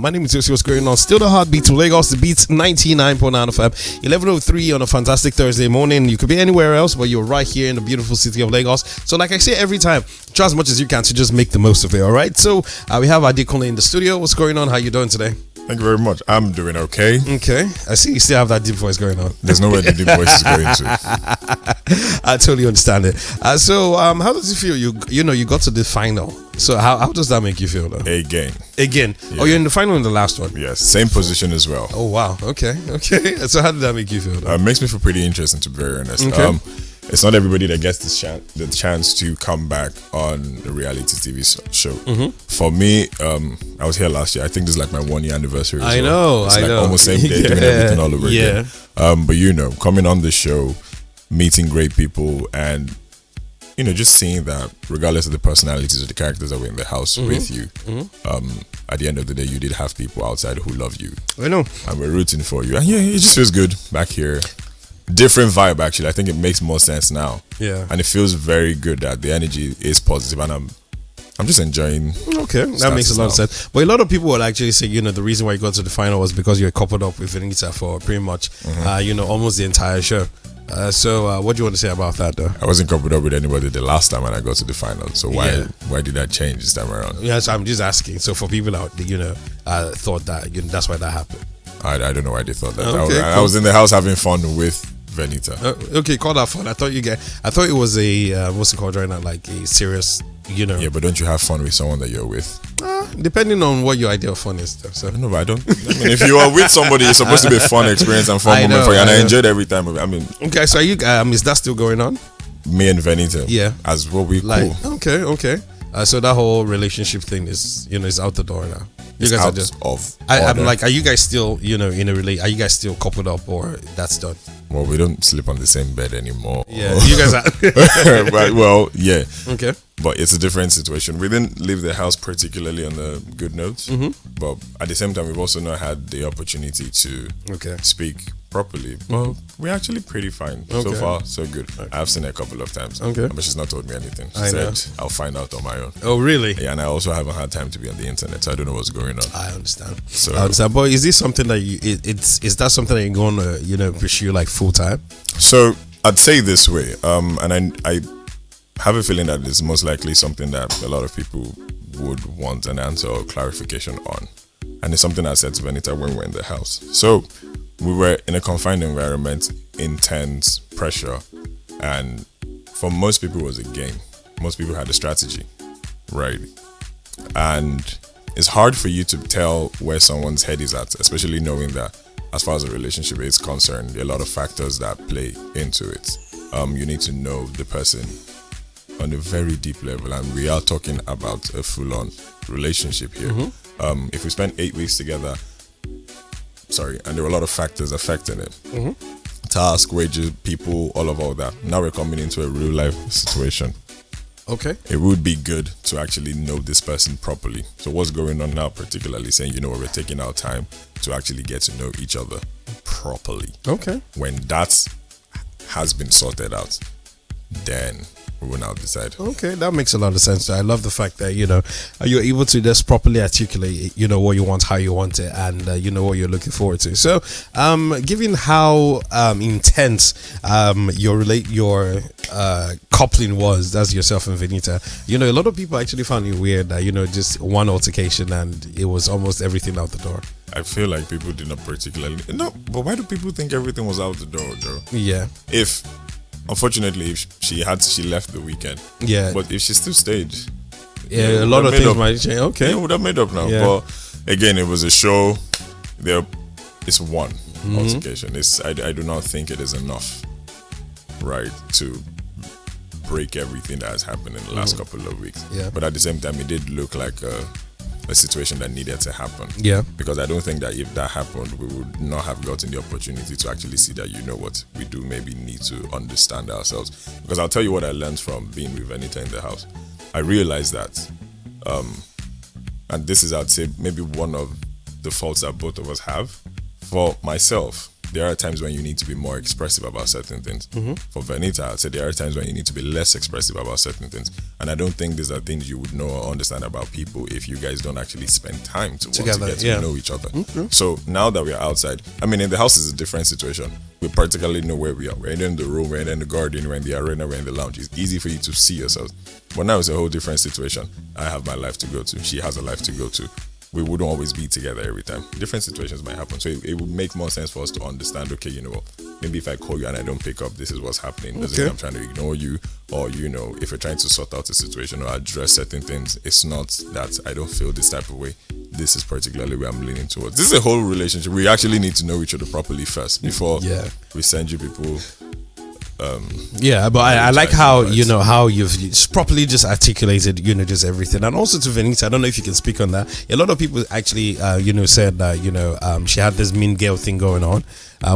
My name is Osi. What's going on? Still the heartbeat to Lagos. The beats 99.9 FM. 11:03 on a fantastic Thursday morning. You could be anywhere else, but you're right here in the beautiful city of Lagos. So like I say every time, try as much as you can to just make the most of it, all right? So we have Adekunle in the studio. What's going on? How you doing today? Thank you very much. I'm doing okay. Okay. I see you still have that deep voice going on. There's nowhere the deep voice is going to. I totally understand it. So how does it feel? You got to the final. So how does that make you feel though? Again. Yeah. Oh, you're in the final in the last one? Yes. Same position as well. Oh, wow. Okay. So how did that make you feel though? It makes me feel pretty interesting, to be very honest. Okay. It's not everybody that gets the chance to come back on a reality TV show. Mm-hmm. For me, I was here last year. I think this is like my 1 year anniversary. I know. Almost same day, doing everything all over again. But coming on the show, meeting great people, and just seeing that regardless of the personalities of the characters that were in the house with you, at the end of the day, you did have people outside who love you. I know. And we're rooting for you. And yeah, it just feels good back here. Different vibe, actually. I think it makes more sense now. Yeah. And it feels very good that the energy is positive, and I'm just enjoying. Okay, that makes a lot of sense. But a lot of people would actually say, the reason why you got to the final was because you were coupled up with Venita for pretty much, almost the entire show. So what do you want to say about that, though? I wasn't coupled up with anybody the last time when I got to the final. So why did that change this time around? Yes, I'm just asking. So for people out there, thought that that's why that happened. I don't know why they thought that. Okay, I was in the house having fun with Venita. Okay, call that fun. I thought it was a what's it called right now, like a serious, Yeah, but don't you have fun with someone that you're with? Depending on what your idea of fun is, though. So. No, but I don't. If you are with somebody, it's supposed to be a fun experience and fun moment for you, and I enjoyed every time. Okay, so are you? Is that still going on? Me and Venita, yeah, as what we like. Cool. Okay. So that whole relationship thing is, is out the door now. You guys out are just of. I'm like, are you guys still, in a are you guys still coupled up, or that's done? Well, we don't sleep on the same bed anymore. Yeah, you guys are. Well, yeah. Okay. But it's a different situation. We didn't leave the house particularly on a good note. But at the same time, we've also not had the opportunity to speak properly. But we're actually pretty fine. So far, so good. I've seen her a couple of times. But she's not told me anything. She said, I'll find out on my own. Oh, really? Yeah, and I also haven't had time to be on the internet, so I don't know what's going on. I understand. But is this something that is that something that you're going to, pursue like full time? So I'd say this way, and I have a feeling that it's most likely something that a lot of people would want an answer or clarification on. And it's something I said to Venita when we were in the house. So we were in a confined environment, intense pressure, and for most people it was a game. Most people had a strategy, right? And it's hard for you to tell where someone's head is at, especially knowing that as far as a relationship is concerned, there are a lot of factors that play into it. You need to know the person on a very deep level, and we are talking about a full-on relationship here. If we spent 8 weeks together, and there were a lot of factors affecting it. Task, wages, people, all that. Now we're coming into a real-life situation. Okay. It would be good to actually know this person properly. So what's going on now, particularly saying, we're taking our time to actually get to know each other properly. Okay. When that has been sorted out, then we will now decide. Okay, that makes a lot of sense. I love the fact that you're able to just properly articulate what you want, how you want it, and what you're looking forward to. So given how intense your coupling was, that's yourself and Venita, a lot of people actually found it weird that just one altercation and it was almost everything out the door. I feel like people did not particularly but why do people think everything was out the door, Joe? Yeah. Unfortunately, if she left the weekend. Yeah. But if she still stayed, a lot of things might change. Okay. Yeah, would have made up now. Yeah. But again, it was a show. It's one altercation. I do not think it is enough, right, to break everything that has happened in the last couple of weeks. Yeah. But at the same time, it did look like a situation that needed to happen. Yeah. Because I don't think that if that happened, we would not have gotten the opportunity to actually see that, what, we do maybe need to understand ourselves. Because I'll tell you what I learned from being with Venita in the house. I realized that, and this is, I'd say, maybe one of the faults that both of us have. For myself, there are times when you need to be more expressive about certain things. For Venita, I'd say there are times when you need to be less expressive about certain things. And I don't think these are things you would know or understand about people if you guys don't actually spend time together, to get to know each other. So now that we're outside, I mean, in the house is a different situation. We practically know where we are. We're in the room, we're in the garden, we're in the arena, we're in the lounge. It's easy for you to see yourselves. But now it's a whole different situation. I have my life to go to. She has a life to go to. We wouldn't always be together every time. Different situations might happen. So it would make more sense for us to understand, okay, you know what, maybe if I call you and I don't pick up, this is what's happening. Doesn't mean I'm trying to ignore you, or, you know, if you're trying to sort out a situation or address certain things, it's not that I don't feel this type of way. This is particularly where I'm leaning towards. This is a whole relationship. We actually need to know each other properly first before we send you people. But I like how, you know, how you've properly just articulated, you know, just everything. And also to Venita, I don't know if you can speak on that. A lot of people actually, you know, said that, you know, she had this mean girl thing going on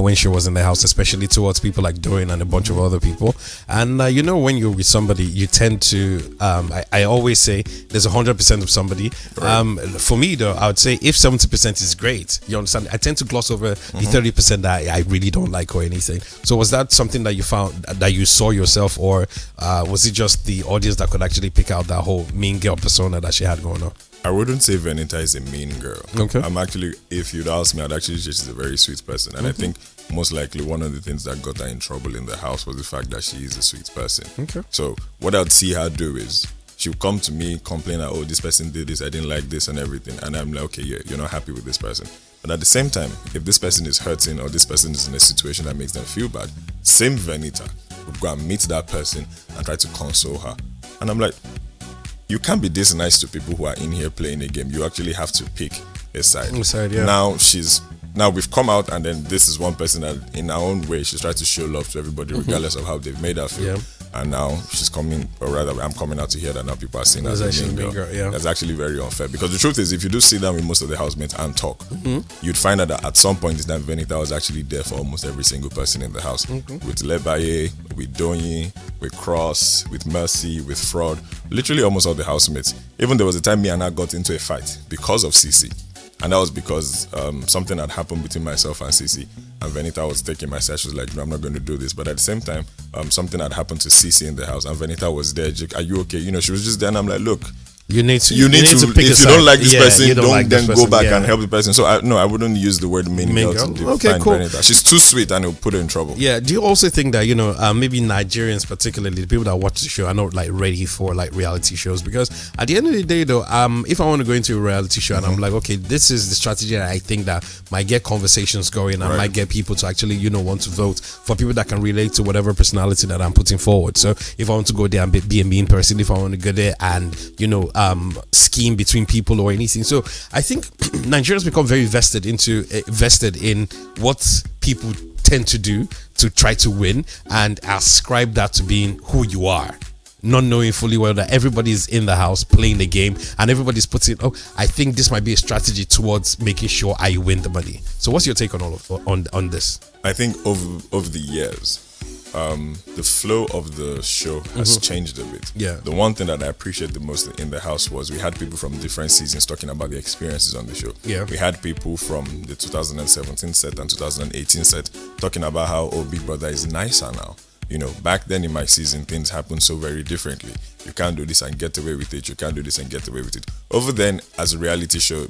when she was in the house, especially towards people like Dorian and a bunch of other people. And, you know, when you're with somebody, you tend to, I always say there's 100% of somebody. For me, though, I would say if 70% is great, you understand, I tend to gloss over the 30% that I really don't like or anything. So was that something that you found, that you saw yourself, or was it just the audience that could actually pick out that whole mean girl persona that she had going on? I wouldn't say Venita is a mean girl. Okay. I'm actually, if you'd ask me, I'd actually say she's a very sweet person. And I think most likely one of the things that got her in trouble in the house was the fact that she is a sweet person. Okay. So what I'd see her do is she'll come to me, complain that, oh, this person did this, I didn't like this and everything. And I'm like, okay, yeah, you're not happy with this person. But at the same time, if this person is hurting or this person is in a situation that makes them feel bad, same Venita would go and meet that person and try to console her. And I'm like, you can't be this nice to people who are in here playing a game. You actually have to pick a side. Now we've come out, and then this is one person that in her own way she's tried to show love to everybody regardless of how they've made her feel. And now she's coming, or rather I'm coming out to hear that now people are saying that as a mean girl. That's actually very unfair, because the truth is, if you do sit down with most of the housemates and talk, you'd find out that at some point in time Venita was actually there for almost every single person in the house. With Lebaye, with Donyi, with Cross, with Mercy, with Fraud, literally almost all the housemates. Even there was a time me and her got into a fight because of CC. And that was because something had happened between myself and CC. And Venita was taking my side. She was like, no, I'm not going to do this. But at the same time, something had happened to CC in the house. And Venita was there. Are you okay? You know, she was just there. And I'm like, look, you need to pick if you don't like this person, don't like then go back and help the person. So I wouldn't use the word mean girl to define Venita. She's too sweet and it'll put her in trouble. Yeah. Do you also think that, you know, maybe Nigerians, particularly the people that watch the show, are not like ready for like reality shows? Because at the end of the day, though, if I want to go into a reality show and I'm like, okay, this is the strategy that I think that might get conversations going and might get people to actually, you know, want to vote for people that can relate to whatever personality that I'm putting forward. So if I want to go there and be a mean person, if I want to go there and, you know, scheme between people or anything. So I think Nigerians become very vested in what people tend to do to try to win and ascribe that to being who you are, not knowing fully well that everybody's in the house playing the game and everybody's putting, I think this might be a strategy towards making sure I win the money. So what's your take on this? I think over the years, the flow of the show has changed a bit. Yeah. The one thing that I appreciate the most in the house was we had people from different seasons talking about the experiences on the show. Yeah. We had people from the 2017 set and 2018 set talking about how Big Brother is nicer now. You know, back then in my season, things happened so very differently. You can't do this and get away with it. You can't do this and get away with it. Over then, as a reality show,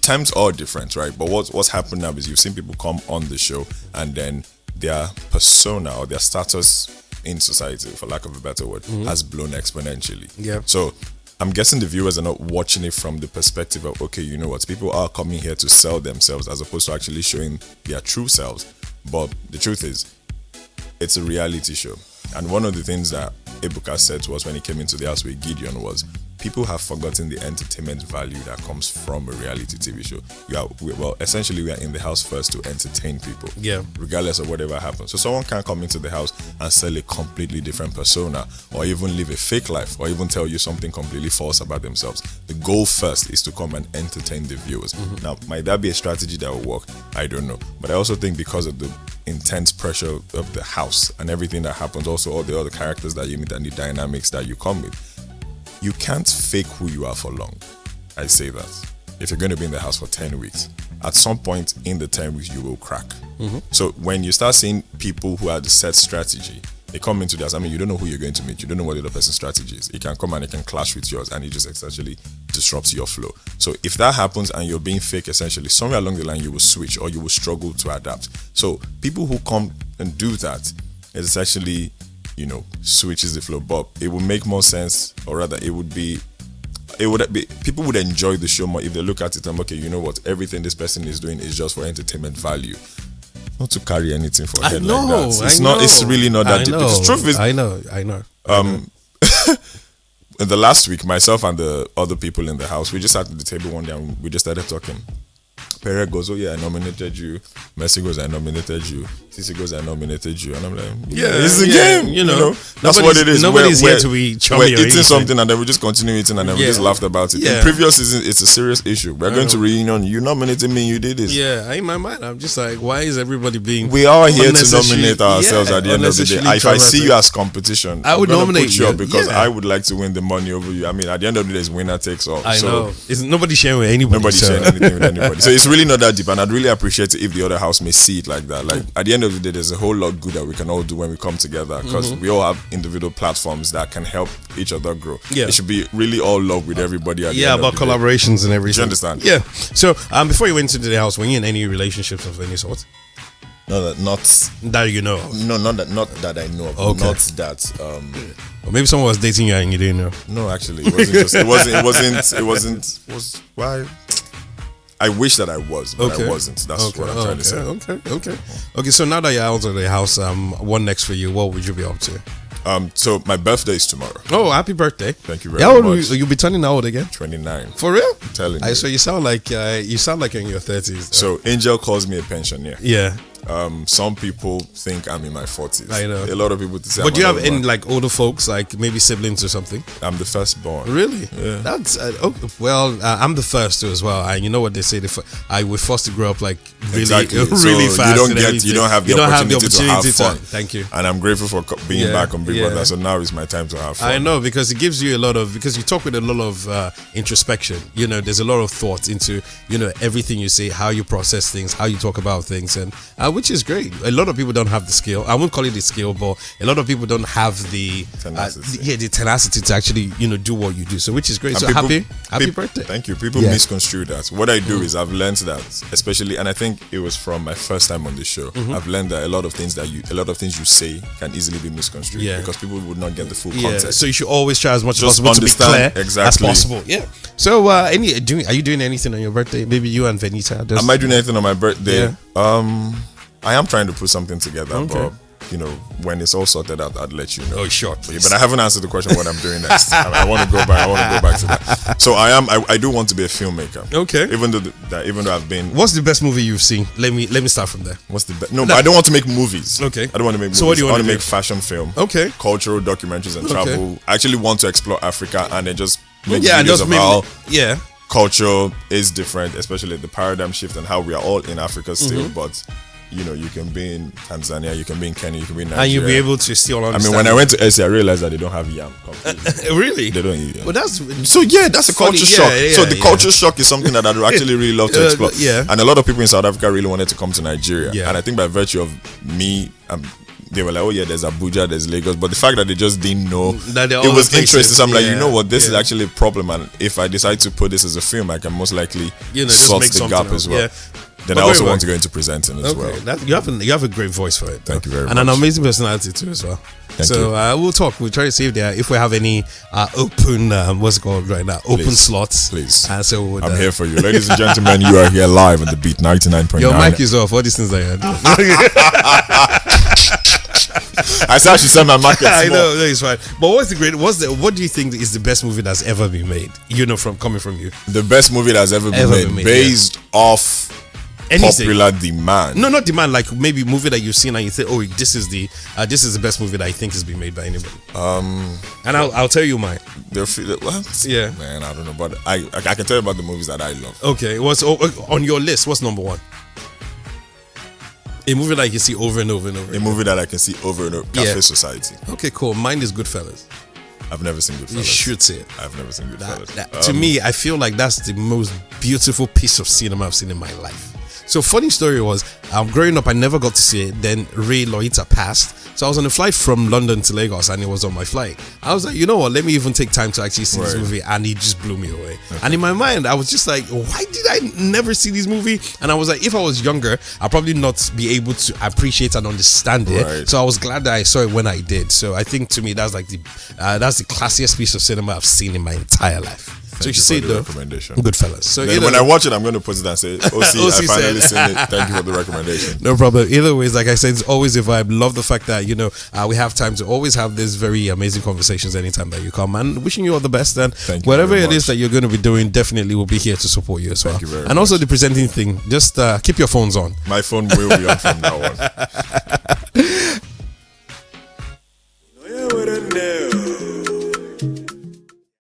times are different, right? But what's happened now is you've seen people come on the show and then their persona or their status in society, for lack of a better word, has blown exponentially. Yeah. So I'm guessing the viewers are not watching it from the perspective of, okay, you know what, people are coming here to sell themselves as opposed to actually showing their true selves. But the truth is, it's a reality show. And one of the things that Ebuka said to us when he came into the house with Gideon was, people have forgotten the entertainment value that comes from a reality TV show. Essentially, we are in the house first to entertain people, regardless of whatever happens. So someone can come into the house and sell a completely different persona, or even live a fake life, or even tell you something completely false about themselves. The goal first is to come and entertain the viewers. Now, might that be a strategy that will work? I don't know. But I also think because of the intense pressure of the house and everything that happens, also all the other characters that you meet and the dynamics that you come with, you can't fake who you are for long. I say that. If you're going to be in the house for 10 weeks, at some point in the term you will crack. So when you start seeing people who have the set strategy, they come into this. I mean, you don't know who you're going to meet. You don't know what the other person's strategy is. It can come and it can clash with yours, and it just essentially disrupts your flow. So if that happens and you're being fake, essentially, somewhere along the line you will switch or you will struggle to adapt. So people who come and do that, it essentially, switches the flow. But it will make more sense, or rather, it would be people would enjoy the show more if they look at it and okay, you know what, everything this person is doing is just for entertainment value. Not to carry anything for a head like that. It's really not that deep. Because truth is, I know. In the last week, myself and the other people in the house, we just sat at the table one day and we just started talking. Pere goes, oh yeah, I nominated you. Messi goes, I nominated you. Sisi goes, I nominated you. And I'm like, yeah, it's a game. That's what it is. Nobody's here to be chummy. We're eating something and then we just continue eating and then we just laughed about it. In previous season, it's a serious issue. We're going to reunion. You nominated me, you did this. Yeah, in my mind, I'm just like, why is everybody being? We are here to nominate ourselves at the end of the day. If I see you as competition, I would nominate you because I would like to win the money over you. I mean, at the end of the day, it's winner takes all. I know. It's nobody sharing with anybody. Nobody sharing anything with anybody. So it's really not that deep, and I'd really appreciate it if the other house may see it like that. Like at the end of the day, there's a whole lot good that we can all do when we come together, because we all have individual platforms that can help each other grow. It should be really all love with everybody at the end about of the collaborations day. and everything. Do you understand? Yeah. So before you went into the house, were you in any relationships of any sort? No, not that you know of. No, not that I know of. Okay. Not that or maybe someone was dating you and you didn't know. No, actually, it wasn't why. I wish that I was, but I wasn't. That's what I'm trying to say. Okay. So now that you're out of the house, what next for you? What would you be up to? So my birthday is tomorrow. Oh, happy birthday! Thank you very much. You'll be turning how old again? 29. For real? I'm telling you. So you sound like you're in your 30s. So Angel calls me a pensioner. Yeah. Some people think I'm in my 40s. I know. A lot of people say. But do you have any like older folks, like maybe siblings or something? I'm the firstborn. Really? Yeah. That's I'm the first too as well. And you know what they say? We're forced to grow up like really, really fast. You don't have the opportunity to have fun. Thank you. And I'm grateful for being back on Big Brother. So now is my time to have fun. I know, because it gives you because you talk with a lot of introspection. There's a lot of thought into everything you say, how you process things, how you talk about things, and which is great. A lot of people don't have the skill. I won't call it the skill, but a lot of people don't have the tenacity to actually do what you do. So which is great. And so happy birthday. Thank you. People misconstrue that. What I do is I've learned that, especially, and I think it was from my first time on this show. I've learned that a lot of things you say can easily be misconstrued because people would not get the full context. So you should always try as much as possible to be clear as possible. Yeah. So are you doing anything on your birthday? Maybe you and Venita. Am I doing anything on my birthday? Yeah. I am trying to put something together, but when it's all sorted out, I'd let you know. Oh, sure. But I haven't answered the question what I'm doing next. I want to go back to that. So I do want to be a filmmaker. Okay. Even though I've been. What's the best movie you've seen? Let me start from there. What's the best? No, but I don't want to make movies. Okay. I don't want to make movies. So what do you want to make fashion film. Okay. Cultural documentaries and travel. I actually want to explore Africa and then just make videos videos of how culture is different, especially the paradigm shift and how we are all in Africa still, but you can be in Tanzania, you can be in Kenya, you can be in Nigeria, and you'll be able to still understand. I mean, when I went to Asia, I realized that they don't have yam. Really? They don't eat yam. Well, that's a culture shock. So the culture shock is something that I'd actually really love to explore. And a lot of people in South Africa really wanted to come to Nigeria. And I think by virtue of me, they were like, oh yeah, there's Abuja, there's Lagos, but the fact that they just didn't know, it was interesting. So I'm like, you know what, this is actually a problem, and if I decide to put this as a film, I can most likely sort the gap as well. Then I also want to go into presenting as well. You have a great voice for it. Thank you very much. And an amazing personality too as well. Thank you. We'll talk. We'll try to see if we have any open, what's it called right now? Open slots. Please. So I'm here for you. Ladies and gentlemen, you are here live on the beat 99.9. Your mic is off. All these things I had. I said I should send my market. I know, it's fine. But what do you think is the best movie that's ever been made? Coming from you. The best movie that's ever been made based off popular demand. No, not demand. Like maybe movie that you've seen and you say, "Oh, this is the best movie that I think has been made by anybody." And I'll tell you mine. What? Yeah, man, I don't know, but I can tell you about the movies that I love. Okay, what's on your list? What's number one? A movie that you can see over and over and over. A movie that I can see over and over. Cafe Society. Okay, cool. Mine is Goodfellas. I've never seen Goodfellas. You should see it. I've never seen Goodfellas. To me, I feel like that's the most beautiful piece of cinema I've seen in my life. So funny story was, growing up, I never got to see it. Then Ray Lolita passed. So I was on a flight from London to Lagos, and it was on my flight. I was like, you know what? Let me even take time to actually see this movie, and it just blew me away. Okay. And in my mind, I was just like, why did I never see this movie? And I was like, if I was younger, I'd probably not be able to appreciate and understand it. Right. So I was glad that I saw it when I did. So I think to me, that's like that's the classiest piece of cinema I've seen in my entire life. So you should see it though. Goodfellas. So when I watch it, I'm going to put it and say, Osi, I finally seen it. Thank you for the recommendation. No problem. Either ways, like I said, it's always a vibe. Love the fact that, we have time to always have these very amazing conversations anytime that you come. And wishing you all the best. And whatever it is that you're going to be doing, definitely will be here to support you as well. Thank you very much. And also the presenting thing, just keep your phones on. My phone will be on from now on.